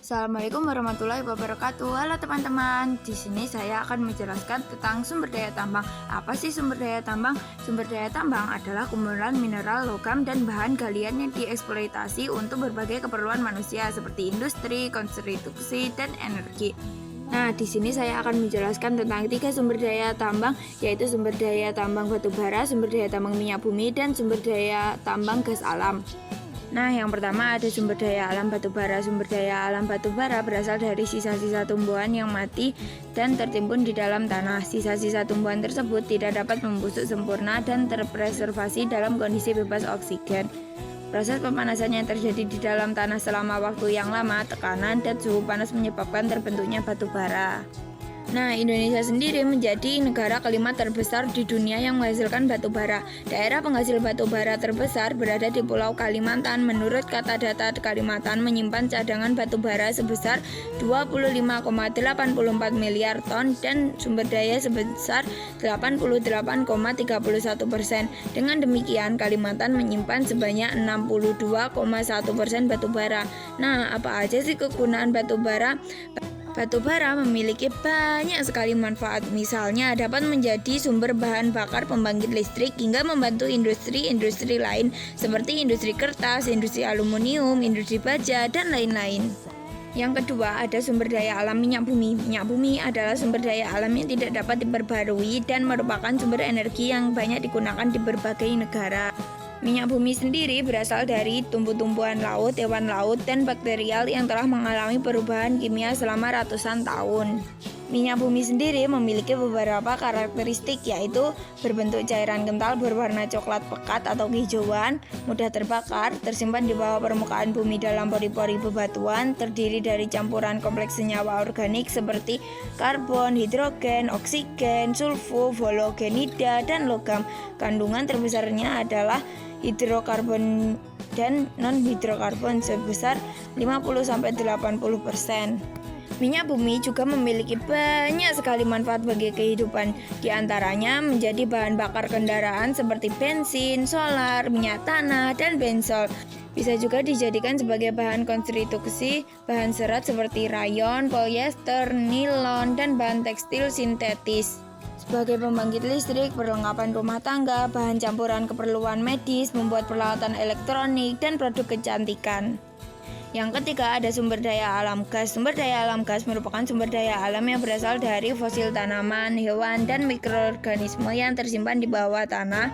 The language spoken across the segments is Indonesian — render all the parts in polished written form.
Assalamualaikum warahmatullahi wabarakatuh. Halo teman-teman, di sini saya akan menjelaskan tentang sumber daya tambang. Apa sih sumber daya tambang? Sumber daya tambang adalah kumpulan mineral, logam, dan bahan galian yang dieksploitasi untuk berbagai keperluan manusia seperti industri, konstruksi, dan energi. Nah, di sini saya akan menjelaskan tentang 3 sumber daya tambang, yaitu sumber daya tambang batu bara, sumber daya tambang minyak bumi, dan sumber daya tambang gas alam. Nah, yang pertama ada sumber daya alam batu bara. Sumber daya alam batu bara berasal dari sisa-sisa tumbuhan yang mati dan tertimbun di dalam tanah. Sisa-sisa tumbuhan tersebut tidak dapat membusuk sempurna dan terpreservasi dalam kondisi bebas oksigen. Proses pemanasan yang terjadi di dalam tanah selama waktu yang lama, tekanan dan suhu panas menyebabkan terbentuknya batu bara. Nah, Indonesia sendiri menjadi negara kelima terbesar di dunia yang menghasilkan batu bara. Daerah penghasil batu bara terbesar berada di Pulau Kalimantan. Menurut kata data, Kalimantan menyimpan cadangan batu bara sebesar 25,84 miliar ton dan sumber daya sebesar 88,31%. Dengan demikian, Kalimantan menyimpan sebanyak 62,1% batu bara. Nah, apa aja sih kegunaan batu bara? Batu bara memiliki banyak sekali manfaat, misalnya dapat menjadi sumber bahan bakar pembangkit listrik hingga membantu industri-industri lain seperti industri kertas, industri aluminium, industri baja, dan lain-lain. Yang kedua ada sumber daya alam minyak bumi. Minyak bumi adalah sumber daya alam yang tidak dapat diperbarui dan merupakan sumber energi yang banyak digunakan di berbagai negara. Minyak bumi sendiri berasal dari tumbuh-tumbuhan laut, hewan laut, dan bakterial yang telah mengalami perubahan kimia selama ratusan tahun. Minyak bumi sendiri memiliki beberapa karakteristik, yaitu berbentuk cairan kental berwarna coklat pekat atau kehijauan, mudah terbakar, tersimpan di bawah permukaan bumi dalam pori-pori bebatuan, terdiri dari campuran kompleks senyawa organik seperti karbon, hidrogen, oksigen, sulfur, halogenida, dan logam. Kandungan terbesarnya adalah hidrokarbon dan non-hidrokarbon sebesar 50-80%. Minyak bumi juga memiliki banyak sekali manfaat bagi kehidupan. Di antaranya menjadi bahan bakar kendaraan seperti bensin, solar, minyak tanah, dan bensol. Bisa juga dijadikan sebagai bahan konstruksi, bahan serat seperti rayon, polyester, nilon, dan bahan tekstil sintetis. Sebagai pembangkit listrik, perlengkapan rumah tangga, bahan campuran keperluan medis, membuat peralatan elektronik, dan produk kecantikan. Yang ketiga ada sumber daya alam gas. Sumber daya alam gas merupakan sumber daya alam yang berasal dari fosil tanaman, hewan, dan mikroorganisme yang tersimpan di bawah tanah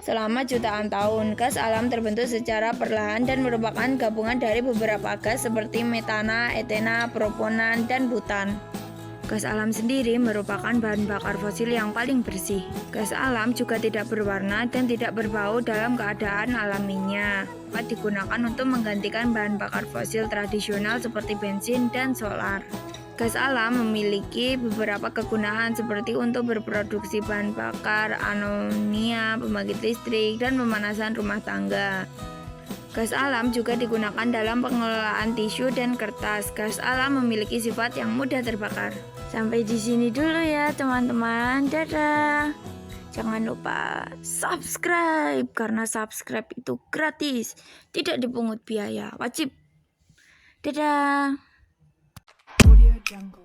selama jutaan tahun. Gas alam terbentuk secara perlahan dan merupakan gabungan dari beberapa gas seperti metana, etena, proponan, dan butan. Gas alam sendiri merupakan bahan bakar fosil yang paling bersih. Gas alam juga tidak berwarna dan tidak berbau dalam keadaan alaminya. Dapat digunakan untuk menggantikan bahan bakar fosil tradisional seperti bensin dan solar. Gas alam memiliki beberapa kegunaan seperti untuk berproduksi bahan bakar, amonia, pembangkit listrik, dan pemanasan rumah tangga. Gas alam juga digunakan dalam pengelolaan tisu dan kertas. Gas alam memiliki sifat yang mudah terbakar. Sampai di sini dulu ya teman-teman. Dadah. Jangan lupa subscribe karena subscribe itu gratis, tidak dipungut biaya. Wajib. Dadah. Audio Jungle.